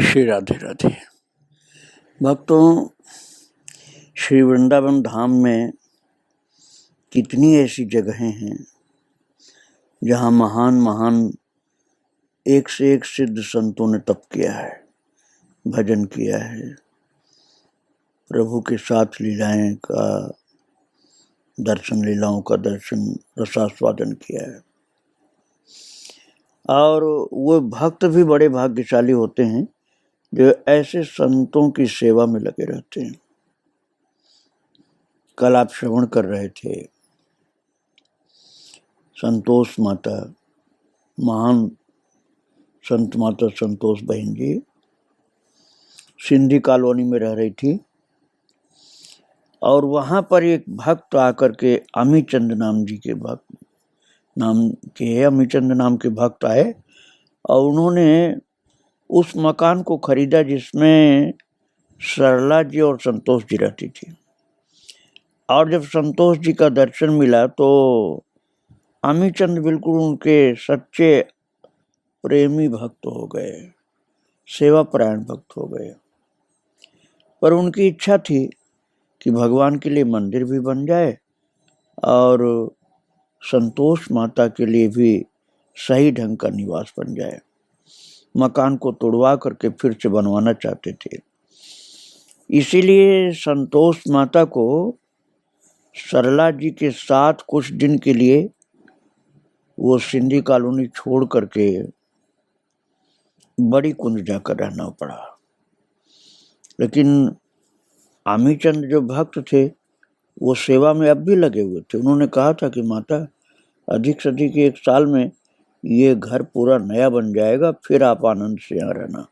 श्री राधे राधे। भक्तों, श्री वृंदावन धाम में कितनी ऐसी जगहें हैं जहाँ महान महान एक से एक सिद्ध संतों ने तप किया है, भजन किया है, प्रभु के साथ लीलाएं का दर्शन, लीलाओं का दर्शन, रसास्वादन किया है। और वो भक्त भी बड़े भाग्यशाली होते हैं जो ऐसे संतों की सेवा में लगे रहते हैं। कल आप श्रवण कर रहे थे संतोष माता, महान संत माता संतोष बहन जी सिंधी कॉलोनी में रह रही थी और वहां पर एक भक्त आकर के अमीचंद नाम के भक्त आए और उन्होंने उस मकान को खरीदा जिसमें सरला जी और संतोष जी रहती थी। और जब संतोष जी का दर्शन मिला तो अमीचंद बिल्कुल उनके सच्चे प्रेमी भक्त हो गए, सेवा परायण भक्त हो गए। पर उनकी इच्छा थी कि भगवान के लिए मंदिर भी बन जाए और संतोष माता के लिए भी सही ढंग का निवास बन जाए। मकान को तोड़वा करके फिर से बनवाना चाहते थे। इसीलिए संतोष माता को सरला जी के साथ कुछ दिन के लिए वो सिंधी कॉलोनी छोड़ करके बड़ी कुंज जाकर रहना पड़ा। लेकिन अमीचंद जो भक्त थे वो सेवा में अब भी लगे हुए थे। उन्होंने कहा था कि माता, अधिक से अधिक 1 साल में ये घर पूरा नया बन जाएगा, फिर आप आनंद से यहाँ रहना।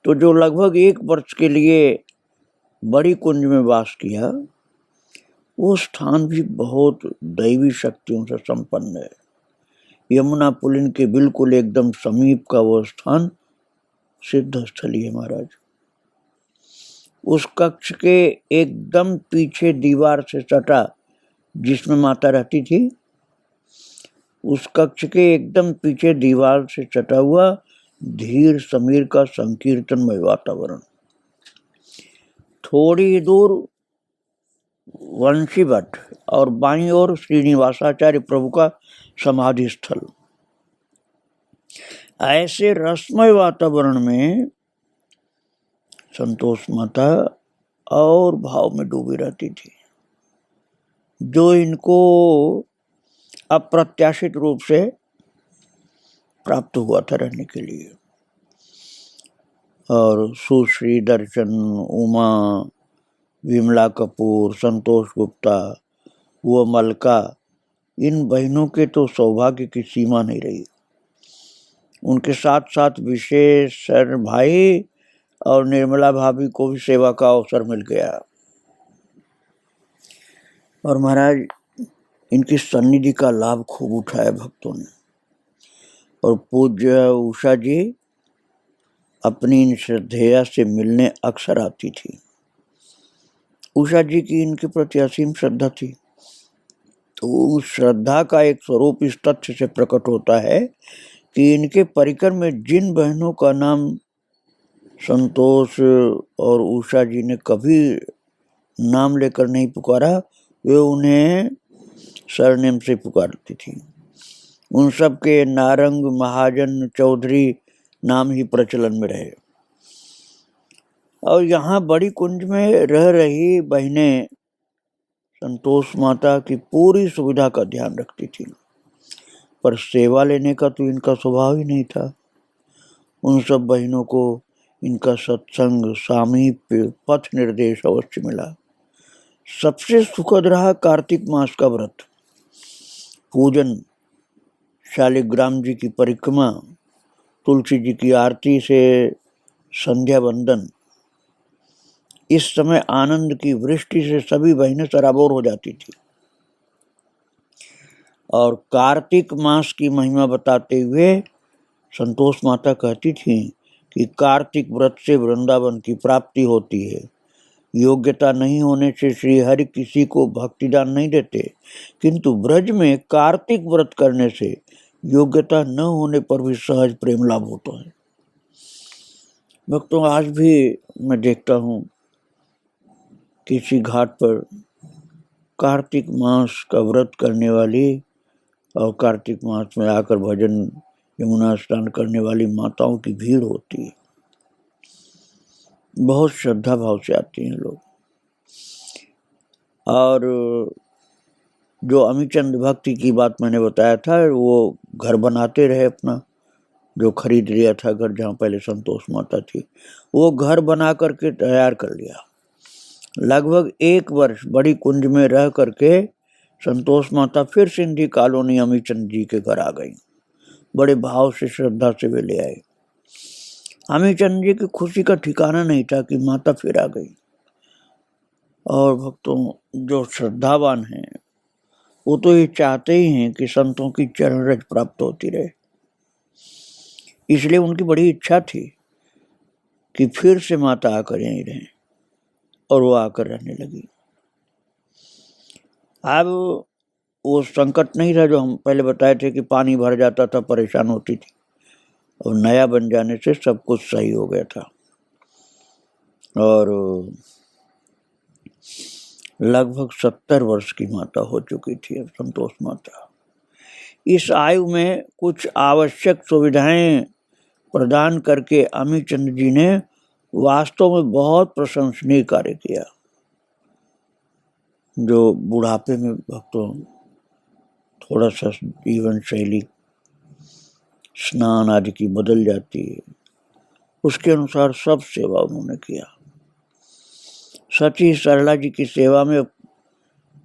तो जो लगभग 1 वर्ष के लिए बड़ी कुंज में वास किया, वो स्थान भी बहुत दैवी शक्तियों से संपन्न है। यमुना पुलिन के बिल्कुल एकदम समीप का वो स्थान सिद्ध स्थली है महाराज। उस कक्ष के एकदम पीछे दीवार से सटा जिसमें माता रहती थी, उस कक्ष के एकदम पीछे दीवार से सटा हुआ धीर समीर का संकीर्तनमय वातावरण। थोड़ी ही दूर वंशी भट्ट और बाईं ओर श्रीनिवासाचार्य प्रभु का समाधि स्थल। ऐसे रसमय वातावरण में संतोष माता और भाव में डूबी रहती थी, जो इनको अप्रत्याशित रूप से प्राप्त हुआ था रहने के लिए। और सुश्री, दर्शन, उमा, विमला कपूर, संतोष गुप्ता, वो मलका, इन बहनों के तो सौभाग्य की सीमा नहीं रही। उनके साथ साथ विशेषर भाई और निर्मला भाभी को भी सेवा का अवसर मिल गया। और महाराज, इनकी सन्निधि का लाभ खूब उठाया भक्तों ने। और पूज्य उषा जी अपनी इन श्रद्धेया से मिलने अक्सर आती थी। उषा जी की इनके प्रति असीम श्रद्धा थी। तो उस श्रद्धा का एक स्वरूप इस तथ्य से प्रकट होता है कि इनके परिकर में जिन बहनों का नाम संतोष और उषा जी ने कभी नाम लेकर नहीं पुकारा, वे उन्हें सरनेम से पुकारती थी। उन सब के नारंग, महाजन, चौधरी नाम ही प्रचलन में रहे। और यहाँ बड़ी कुंज में रह रही बहनें संतोष माता की पूरी सुविधा का ध्यान रखती थी, पर सेवा लेने का तो इनका स्वभाव ही नहीं था। उन सब बहनों को इनका सत्संग, सामीप्य, पथ निर्देश अवश्य मिला। सबसे सुखद रहा कार्तिक मास का व्रत, पूजन, शालिग्राम जी की परिक्रमा, तुलसी जी की आरती से संध्या वंदन। इस समय आनंद की वृष्टि से सभी बहनें सराबोर हो जाती थी। और कार्तिक मास की महिमा बताते हुए संतोष माता कहती थी कि कार्तिक व्रत से वृंदावन की प्राप्ति होती है। योग्यता नहीं होने से श्री हरि किसी को भक्तिदान नहीं देते, किंतु ब्रज में कार्तिक व्रत करने से योग्यता न होने पर भी सहज प्रेम लाभ होता है। भक्तों, आज भी मैं देखता हूँ किसी घाट पर कार्तिक मास का व्रत करने वाली और कार्तिक मास में आकर भजन यमुना स्नान करने वाली माताओं की भीड़ होती है। बहुत श्रद्धा भाव से आती हैं लोग। और जो अमीचंद भक्ति की बात मैंने बताया था, वो घर बनाते रहे अपना, जो खरीद लिया था घर जहाँ पहले संतोष माता थी, वो घर बना करके तैयार कर लिया। लगभग 1 वर्ष बड़ी कुंज में रह करके संतोष माता फिर सिंधी कॉलोनी अमीचंद जी के घर आ गई। बड़े भाव से श्रद्धा से वे ले आए। अमीचंद जी की खुशी का ठिकाना नहीं था कि माता फिर आ गई। और भक्तों, जो श्रद्धावान हैं वो तो ये चाहते ही हैं कि संतों की चरण रज प्राप्त होती रहे, इसलिए उनकी बड़ी इच्छा थी कि फिर से माता आकर यहीं रहें, और वो आकर रहने लगी। अब वो संकट नहीं था जो हम पहले बताए थे कि पानी भर जाता था, परेशान होती थी, और नया बन जाने से सब कुछ सही हो गया था। और लगभग 70 वर्ष की माता हो चुकी थी अब संतोष माता। इस आयु में कुछ आवश्यक सुविधाएं प्रदान करके अमीचंद जी ने वास्तव में बहुत प्रशंसनीय कार्य किया। जो बुढ़ापे में भक्तों थोड़ा सा जीवन शैली स्नान आदि की बदल जाती है, उसके अनुसार सब सेवा उन्होंने किया। सची सरला जी की सेवा में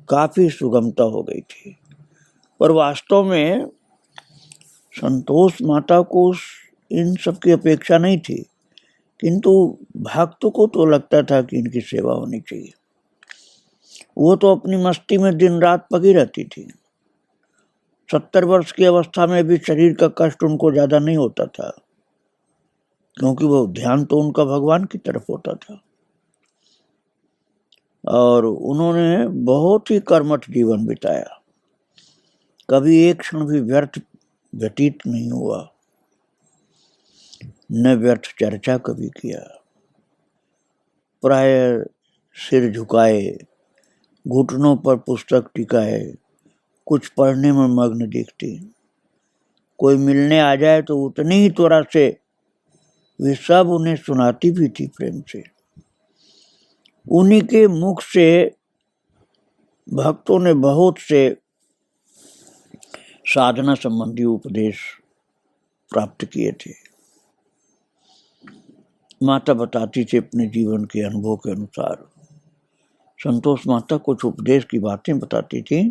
काफी सुगमता हो गई थी, पर वास्तव में संतोष माता को इन सब की अपेक्षा नहीं थी, किंतु भक्त को तो लगता था कि इनकी सेवा होनी चाहिए। वो तो अपनी मस्ती में दिन रात पगी रहती थी। 70 वर्ष की अवस्था में भी शरीर का कष्ट उनको ज्यादा नहीं होता था, क्योंकि वो ध्यान तो उनका भगवान की तरफ होता था। और उन्होंने बहुत ही कर्मठ जीवन बिताया, कभी एक क्षण भी व्यर्थ व्यतीत नहीं हुआ, न व्यर्थ चर्चा कभी किया। प्राय सिर झुकाए, घुटनों पर पुस्तक टिकाए, कुछ पढ़ने में मग्न दिखती। कोई मिलने आ जाए तो उतनी ही त्वरा से वे सब उन्हें सुनाती भी थी प्रेम से। उन्हीं के मुख से भक्तों ने बहुत से साधना संबंधी उपदेश प्राप्त किए थे। माता बताती थी अपने जीवन के अनुभव के अनुसार। संतोष माता कुछ उपदेश की बातें बताती थी,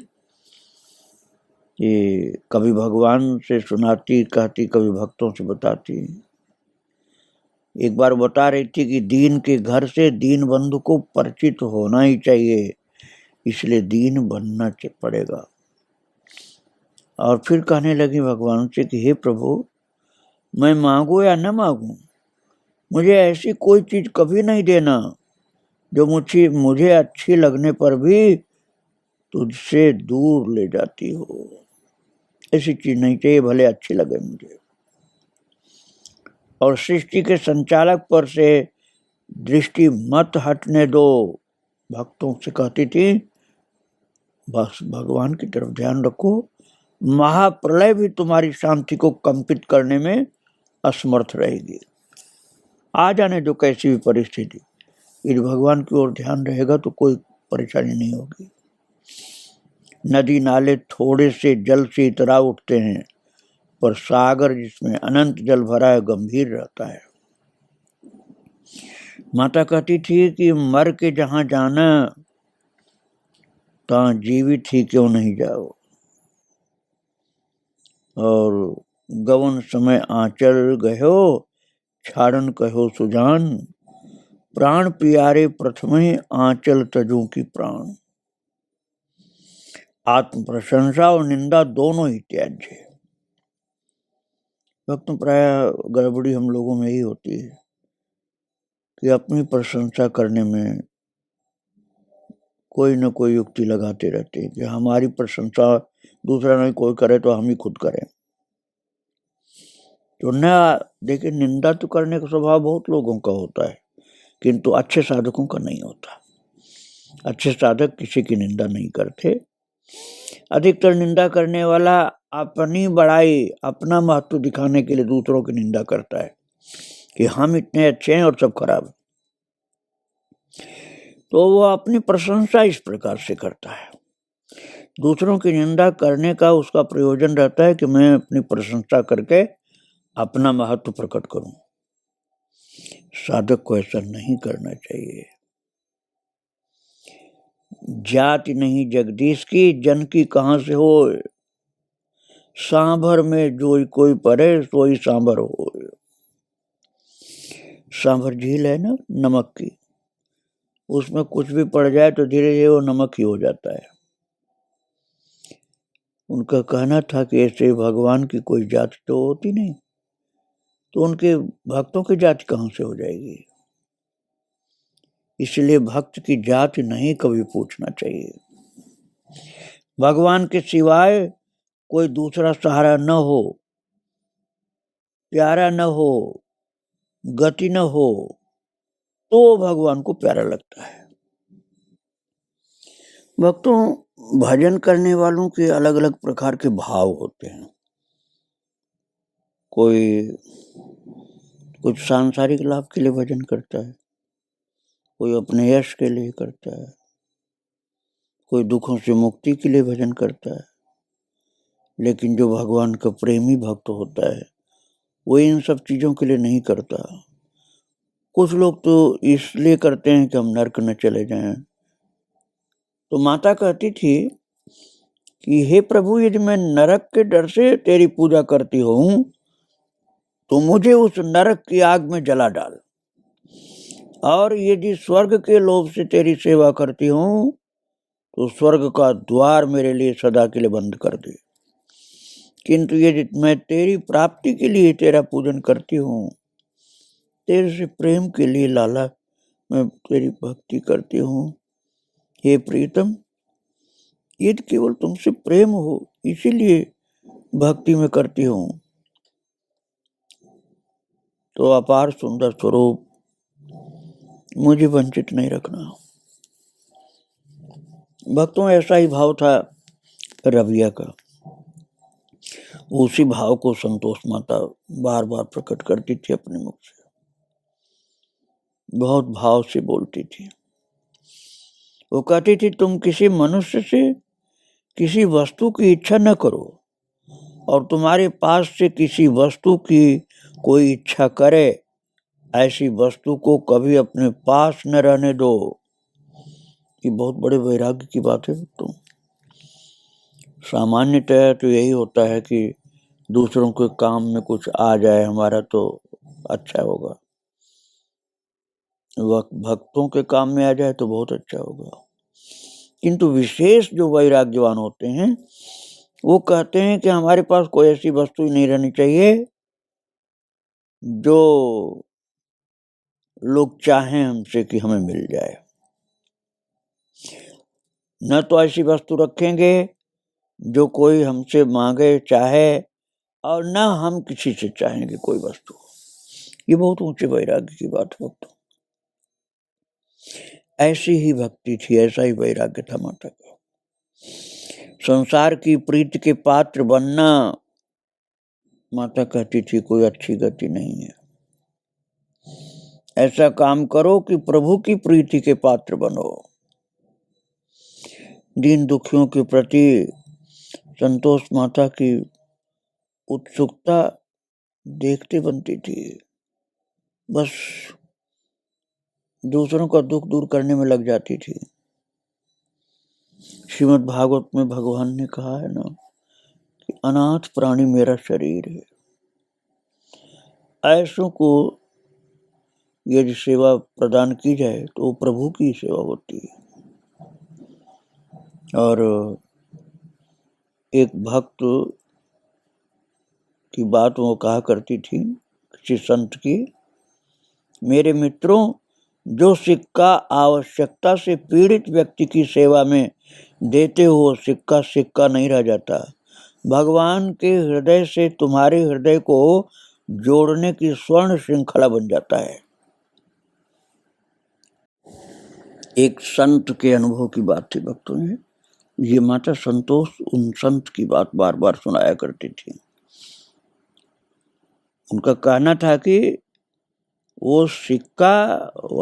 ये कभी भगवान से सुनाती कहती, कभी भक्तों से बताती। एक बार बता रही थी कि दीन के घर से दीन बंधु को परिचित होना ही चाहिए, इसलिए दीन बनना पड़ेगा। और फिर कहने लगी भगवान से कि हे प्रभु, मैं मांगू या न मांगू, मुझे ऐसी कोई चीज कभी नहीं देना जो मुझे अच्छी लगने पर भी तुझसे दूर ले जाती हो। ऐसी चीज नहीं चाहिए, भले अच्छी लगे मुझे। और सृष्टि के संचालक पर से दृष्टि मत हटने दो, भक्तों से कहती थी। बस भगवान की तरफ ध्यान रखो, महाप्रलय भी तुम्हारी शांति को कंपित करने में असमर्थ रहेगी। आ जाने दो कैसी भी परिस्थिति, यदि भगवान की ओर ध्यान रहेगा तो कोई परेशानी नहीं होगी। नदी नाले थोड़े से जल से इतरा उठते हैं, पर सागर जिसमें अनंत जल भरा है गंभीर रहता है। माता कहती थी कि मर के जहां जाना तहां जीवित ही क्यों नहीं जाओ। और गवन समय आंचल गयो, छाड़न कहो सुजान, प्राण प्यारे प्रथमे आंचल तजू की प्राण। आत्म प्रशंसा और निंदा दोनों ही त्याज्य है। वक्त प्राय गड़बड़ी हम लोगों में ही होती है कि अपनी प्रशंसा करने में कोई न कोई युक्ति लगाते रहते हैं कि हमारी प्रशंसा दूसरा नहीं कोई करे तो हम ही खुद करें। तो न देखिए, निंदा तो करने का स्वभाव बहुत लोगों का होता है, किंतु अच्छे साधकों का नहीं होता। अच्छे साधक किसी की निंदा नहीं करते। अधिकतर निंदा करने वाला अपनी बड़ाई, अपना महत्व दिखाने के लिए दूसरों की निंदा करता है कि हम इतने अच्छे हैं और सब खराब है। तो वो अपनी प्रशंसा इस प्रकार से करता है। दूसरों की निंदा करने का उसका प्रयोजन रहता है कि मैं अपनी प्रशंसा करके अपना महत्व प्रकट करूं। साधक को ऐसा नहीं करना चाहिए। जाति नहीं जगदीश की, जन की कहां से हो, सांभर में जोई कोई परे सोई सांभर हो। सांभर झील है ना नमक की, उसमें कुछ भी पड़ जाए तो धीरे धीरे वो नमक ही हो जाता है। उनका कहना था कि ऐसे भगवान की कोई जाति तो होती नहीं, तो उनके भक्तों की जाति कहां से हो जाएगी। इसलिए भक्त की जाति नहीं कभी पूछना चाहिए। भगवान के सिवाय कोई दूसरा सहारा न हो, प्यारा न हो, गति न हो, तो भगवान को प्यारा लगता है। भक्तों, भजन करने वालों के अलग अलग प्रकार के भाव होते हैं। कोई कुछ सांसारिक लाभ के लिए भजन करता है, कोई अपने यश के लिए करता है, कोई दुखों से मुक्ति के लिए भजन करता है। लेकिन जो भगवान का प्रेमी भक्त होता है वो इन सब चीजों के लिए नहीं करता। कुछ लोग तो इसलिए करते हैं कि हम नरक न चले जाएं। तो माता कहती थी कि हे प्रभु, यदि मैं नरक के डर से तेरी पूजा करती हूं तो मुझे उस नरक की आग में जला डाल, और यदि स्वर्ग के लोभ से तेरी सेवा करती हूं तो स्वर्ग का द्वार मेरे लिए सदा के लिए बंद कर दे। किंतु यदि मैं तेरी प्राप्ति के लिए तेरा पूजन करती हूँ, तेरे से प्रेम के लिए लाला मैं तेरी भक्ति करती हूँ, हे प्रीतम, यदि केवल तुमसे प्रेम हो इसीलिए भक्ति में करती हूँ, तो अपार सुंदर स्वरूप मुझे वंचित नहीं रखना। भक्तों, ऐसा ही भाव था रविया का। उसी भाव को संतोष माता बार बार प्रकट करती थी अपने मुख से, बहुत भाव से बोलती थी। वो कहती थी, तुम किसी मनुष्य से किसी वस्तु की इच्छा न करो, और तुम्हारे पास से किसी वस्तु की कोई इच्छा करे, ऐसी वस्तु को कभी अपने पास न रहने दो। ये बहुत बड़े वैराग्य की बात है। तो सामान्यतः तो यही होता है कि दूसरों के काम में कुछ आ जाए हमारा तो अच्छा होगा, भक्तों के काम में आ जाए तो बहुत अच्छा होगा। किंतु विशेष जो वैराग्यवान होते हैं वो कहते हैं कि हमारे पास कोई ऐसी वस्तु ही नहीं रहनी चाहिए जो लोग चाहें हमसे कि हमें मिल जाए। न तो ऐसी वस्तु रखेंगे जो कोई हमसे मांगे चाहे, और न हम किसी से चाहेंगे कोई वस्तु। ये बहुत ऊंचे वैराग्य की बात है। ऐसी ही भक्ति थी, ऐसा ही वैराग्य था माता का। संसार की प्रीति के पात्र बनना, माता कहती थी, कोई अच्छी गति नहीं है। ऐसा काम करो कि प्रभु की प्रीति के पात्र बनो। दीन दुखियों के प्रति संतोष माता की उत्सुकता देखते बनती थी। बस दूसरों का दुख दूर करने में लग जाती थी। श्रीमद् भागवत में भगवान ने कहा है ना कि अनाथ प्राणी मेरा शरीर है। ऐसों को यदि सेवा प्रदान की जाए तो वो प्रभु की सेवा होती है। और एक भक्त की बात वो कहा करती थी किसी संत की, मेरे मित्रों, जो सिक्का आवश्यकता से पीड़ित व्यक्ति की सेवा में देते हो सिक्का सिक्का नहीं रह जाता। भगवान के हृदय से तुम्हारे हृदय को जोड़ने की स्वर्ण श्रृंखला बन जाता है। एक संत के अनुभव की बात थी भक्तों ने, ये माता संतोष उन संत की बात बार बार सुनाया करती थी। उनका कहना था कि वो सिक्का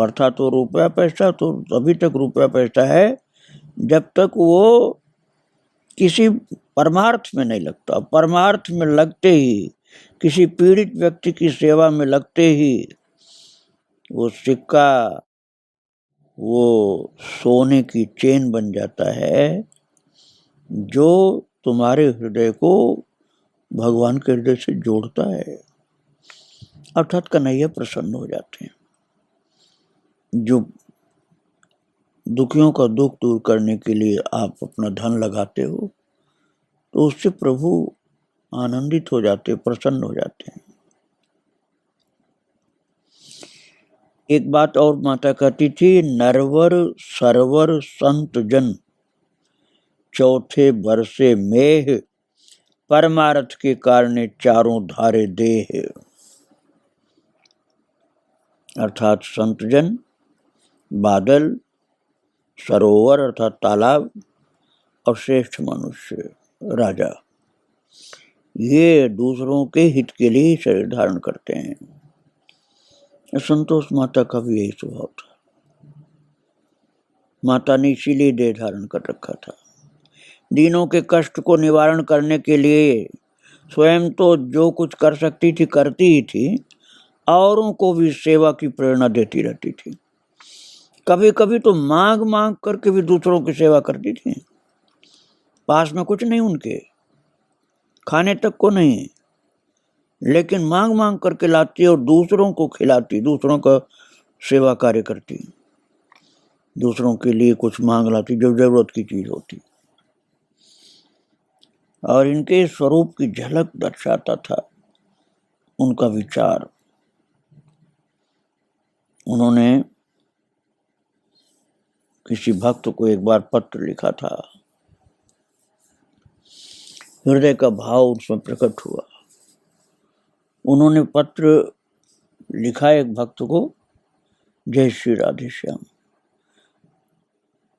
अर्थात तो रुपया पैसा तो अभी तक रुपया पैसा है जब तक वो किसी परमार्थ में नहीं लगता। परमार्थ में लगते ही, किसी पीड़ित व्यक्ति की सेवा में लगते ही वो सिक्का वो सोने की चेन बन जाता है जो तुम्हारे हृदय को भगवान के हृदय से जोड़ता है। अर्थात कन्हैया प्रसन्न हो जाते हैं। जो दुखियों का दुख दूर करने के लिए आप अपना धन लगाते हो तो उससे प्रभु आनंदित हो जाते, प्रसन्न हो जाते हैं। एक बात और माता कहती थी, नरवर सरवर संत जन चौथे बरसे मेह परमार्थ के कारण चारों धारे देह। अर्थात संतजन, बादल, सरोवर अर्थात तालाब और श्रेष्ठ मनुष्य राजा, ये दूसरों के हित के लिए शरीर धारण करते हैं। संतोष माता का भी यही स्वभाव था। माता ने इसीलिए देह धारण कर रखा था। दीनों के कष्ट को निवारण करने के लिए स्वयं तो जो कुछ कर सकती थी करती ही थी, औरों को भी सेवा की प्रेरणा देती रहती थी। कभी कभी तो मांग मांग करके भी दूसरों की सेवा करती थी। पास में कुछ नहीं उनके, खाने तक को नहीं, लेकिन मांग मांग करके लाती और दूसरों को खिलाती, दूसरों का सेवा कार्य करती, दूसरों के लिए कुछ मांग लाती जो जरूरत की चीज होती। और इनके स्वरूप की झलक दर्शाता था उनका विचार। उन्होंने किसी भक्त को एक बार पत्र लिखा था, हृदय का भाव उसमें प्रकट हुआ। उन्होंने पत्र लिखा एक भक्त को, जय श्री राधे श्याम,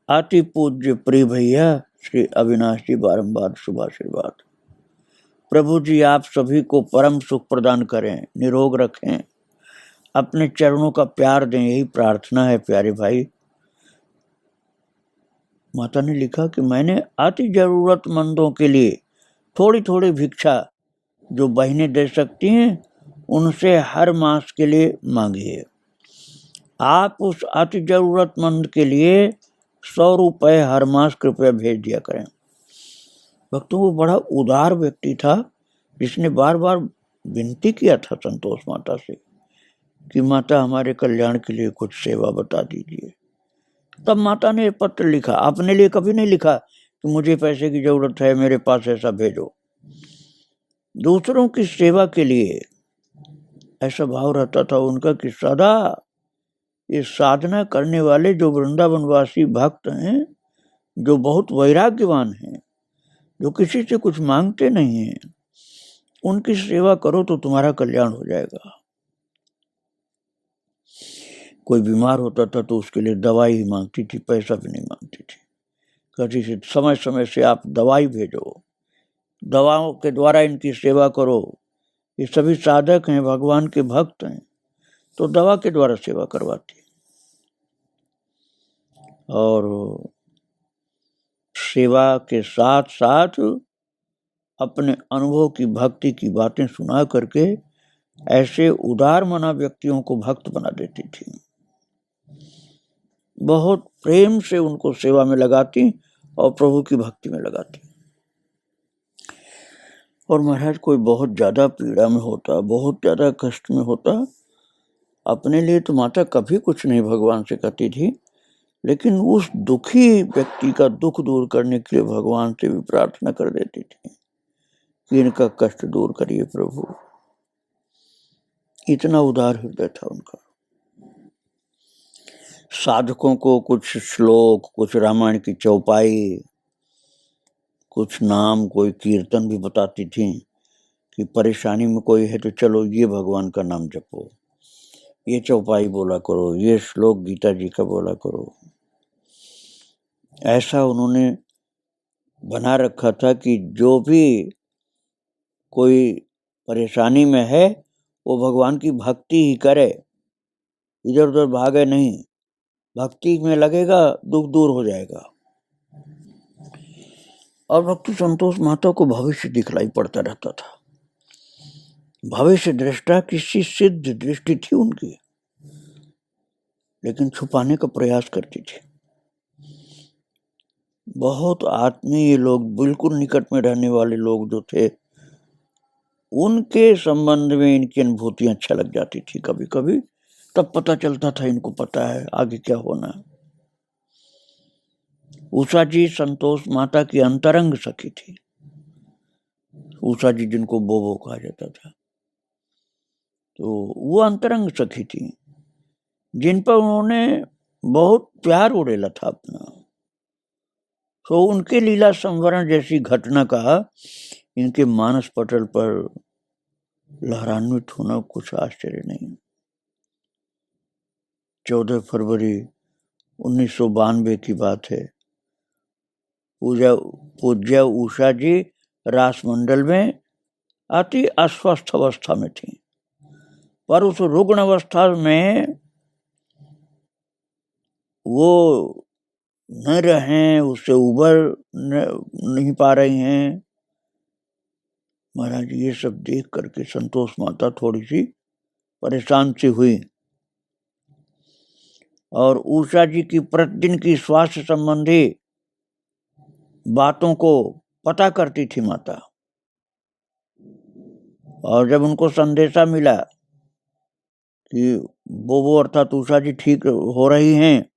अति पूज्य प्रिय भैया श्री अविनाश जी, बारंबार शुभाशीर्वाद। प्रभु जी आप सभी को परम सुख प्रदान करें, निरोग रखें, अपने चरणों का प्यार दें, यही प्रार्थना है प्यारे भाई। माता ने लिखा कि मैंने अति जरूरतमंदों के लिए थोड़ी थोड़ी भिक्षा जो बहनें दे सकती हैं उनसे हर मास के लिए मांगी है। आप उस अति जरूरतमंद के लिए 100 रुपए हर मास कृपया भेज दिया करें। भक्तों, वो बड़ा उदार व्यक्ति था जिसने बार बार विनती किया था संतोष माता से कि माता हमारे कल्याण के लिए कुछ सेवा बता दीजिए। तब माता ने पत्र लिखा। अपने लिए कभी नहीं लिखा कि मुझे पैसे की जरूरत है, मेरे पास ऐसा भेजो। दूसरों की सेवा के लिए ऐसा भाव रहता था उनका कि सदा ये साधना करने वाले जो वृंदावनवासी भक्त हैं, जो बहुत वैराग्यवान हैं, जो किसी से कुछ मांगते नहीं हैं, उनकी सेवा करो तो तुम्हारा कल्याण हो जाएगा। कोई बीमार होता था तो उसके लिए दवाई ही मांगती थी, पैसा भी नहीं मांगती थी। कहती थी समय समय से आप दवाई भेजो, दवाओं के द्वारा इनकी सेवा करो। ये सभी साधक हैं, भगवान के भक्त हैं, तो दवा के द्वारा सेवा करवाती। और सेवा के साथ साथ अपने अनुभव की भक्ति की बातें सुना करके ऐसे उदार मना व्यक्तियों को भक्त बना देती थी। बहुत प्रेम से उनको सेवा में लगाती और प्रभु की भक्ति में लगाती। और महाराज कोई बहुत ज्यादा पीड़ा में होता, बहुत ज्यादा कष्ट में होता, अपने लिए तो माता कभी कुछ नहीं भगवान से कहती थी, लेकिन उस दुखी व्यक्ति का दुख दूर करने के लिए भगवान से भी प्रार्थना कर देती थी कि इनका कष्ट दूर करिए प्रभु। इतना उदार हृदय था उनका। साधकों को कुछ श्लोक, कुछ रामायण की चौपाई, कुछ नाम, कोई कीर्तन भी बताती थी कि परेशानी में कोई है तो चलो ये भगवान का नाम जपो, ये चौपाई बोला करो, ये श्लोक गीता जी का बोला करो। ऐसा उन्होंने बना रखा था कि जो भी कोई परेशानी में है वो भगवान की भक्ति ही करे, इधर उधर भागे नहीं, भक्ति में लगेगा दुख दूर हो जाएगा। और भक्ति संतोष माता को भविष्य दिखलाई पड़ता रहता था। भविष्य दृष्टा किसी सिद्ध दृष्टि थी उनकी, लेकिन छुपाने का प्रयास करती थी। बहुत आत्मीय लोग, बिल्कुल निकट में रहने वाले लोग जो थे, उनके संबंध में इनकी अनुभूतियां अच्छा लग जाती थी कभी कभी। तब पता चलता था इनको पता है आगे क्या होना है। उषा जी संतोष माता की अंतरंग सखी थी। उषा जी जिनको बोबो कहा जाता था, तो वो अंतरंग सखी थी जिन पर उन्होंने बहुत प्यार उड़ेला था अपना। तो उनके लीला संवरण जैसी घटना का इनके मानस पटल पर लहरान्वित होना कुछ आश्चर्य नहीं। 14 फरवरी 1992 की बात है। पूज्य उषा जी रासमंडल में अति अस्वस्थ अवस्था में थी, पर उस रुग्ण अवस्था में वो न रहे, उससे उबर नहीं पा रही हैं। महाराज ये सब देख करके संतोष माता थोड़ी सी परेशान सी हुई और उषा जी की प्रतिदिन की स्वास्थ्य संबंधी बातों को पता करती थी माता। और जब उनको संदेशा मिला कि वो अर्थात उषा जी ठीक हो रही हैं,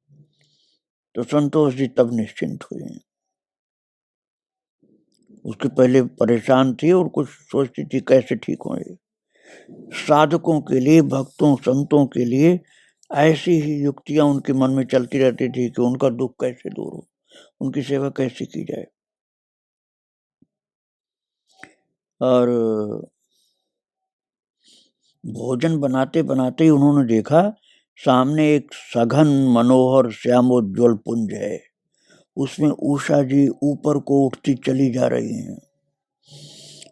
तो संतोष जी तब निश्चिंत हुए। उसके पहले परेशान थी और कुछ सोचती थी कैसे ठीक होंगे। साधकों के लिए, भक्तों संतों के लिए ऐसी ही युक्तियां उनके मन में चलती रहती थी कि उनका दुख कैसे दूर हो, उनकी सेवा कैसे की जाए। और भोजन बनाते बनाते ही उन्होंने देखा सामने एक सघन मनोहर श्यामोज्वल पुंज है, उसमें उषा जी ऊपर को उठती चली जा रही हैं।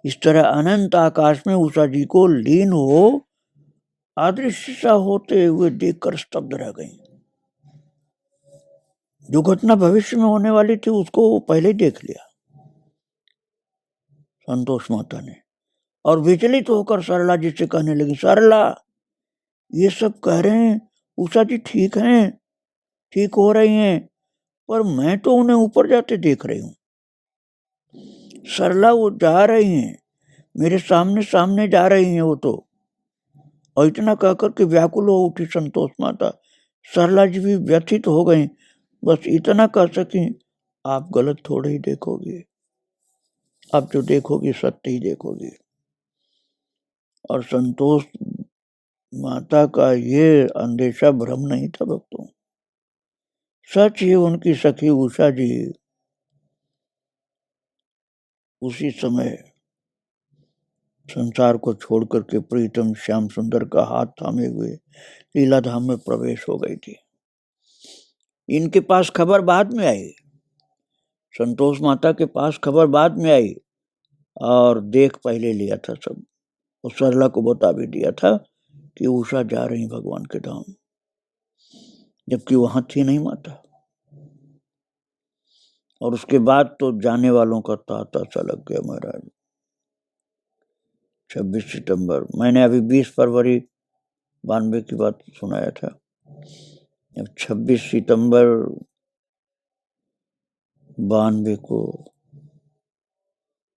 इस तरह अनंत आकाश में उषा जी को लीन हो अदृश्य सा होते हुए देखकर स्तब्ध रह गई। जो घटना भविष्य में होने वाली थी उसको वो पहले देख लिया संतोष माता ने, और विचलित होकर सरला जी से कहने लगी, सरला ये सब कह रहे हैं उषा जी ठीक हैं, ठीक हो रही हैं, पर मैं तो उन्हें ऊपर जाते देख रही हूँ। सरला वो जा रही हैं, मेरे सामने सामने जा रही हैं वो तो। और इतना कहकर के व्याकुल हो उठी संतोष माता। सरला जी भी व्यथित हो गई। बस इतना कह सकी, आप गलत थोड़े ही देखोगे, आप जो देखोगे सत्य ही देखोगे। और संतोष माता का ये अंदेशा भ्रम नहीं था भक्तों, सच ही उनकी सखी उषा जी उसी समय संसार को छोड़ करके प्रीतम श्याम सुंदर का हाथ थामे हुए लीला धाम में प्रवेश हो गई थी। इनके पास खबर बाद में आई, संतोष माता के पास खबर बाद में आई, और देख पहले लिया था सब। और सरला को बता भी दिया था कि उषा जा रही भगवान के धाम, जबकि वहां थी नहीं माता। और उसके बाद तो जाने वालों का तांता सा लग गया महाराज। 26 सितंबर, मैंने अभी 20 फरवरी 92 की बात सुनाया था। अब 26 सितंबर 92 को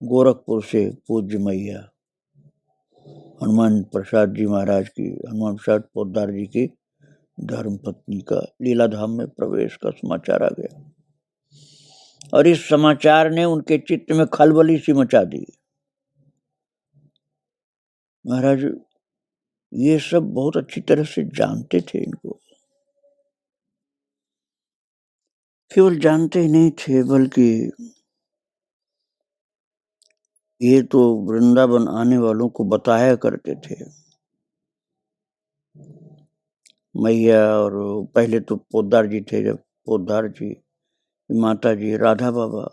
गोरखपुर से पूज्य मैया हनुमान प्रसाद जी महाराज की, हनुमान प्रसाद पोद्दार जी की धर्म पत्नी का लीलाधाम में प्रवेश का समाचार आ गया। और इस समाचार ने उनके चित्त में खलबली सी मचा दी। महाराज ये सब बहुत अच्छी तरह से जानते थे इनको, केवल जानते ही नहीं थे बल्कि ये तो वृंदावन आने वालों को बताया करते थे। मैया और पहले तो पोद्दार जी थे, जब पोद्दार जी, माता जी, राधा बाबा,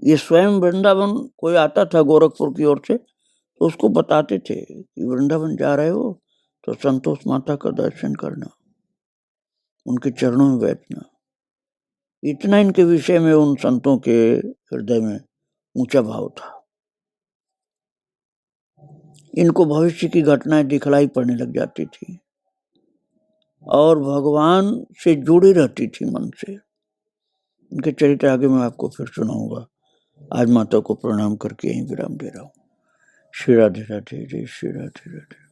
ये स्वयं वृंदावन कोई आता था गोरखपुर की ओर से तो उसको बताते थे कि वृंदावन जा रहे हो तो संतोष माता का दर्शन करना, उनके चरणों में बैठना। इतना इनके विषय में उन संतों के हृदय में ऊंचा भाव था। इनको भविष्य की घटनाएं दिखलाई पड़ने लग जाती थी और भगवान से जुड़ी रहती थी मन से। इनके चरित्र आगे मैं आपको फिर सुनाऊंगा। आज माता को प्रणाम करके यहीं विराम दे रहा हूँ। श्री राधे राधे, जय श्री राधे राधे।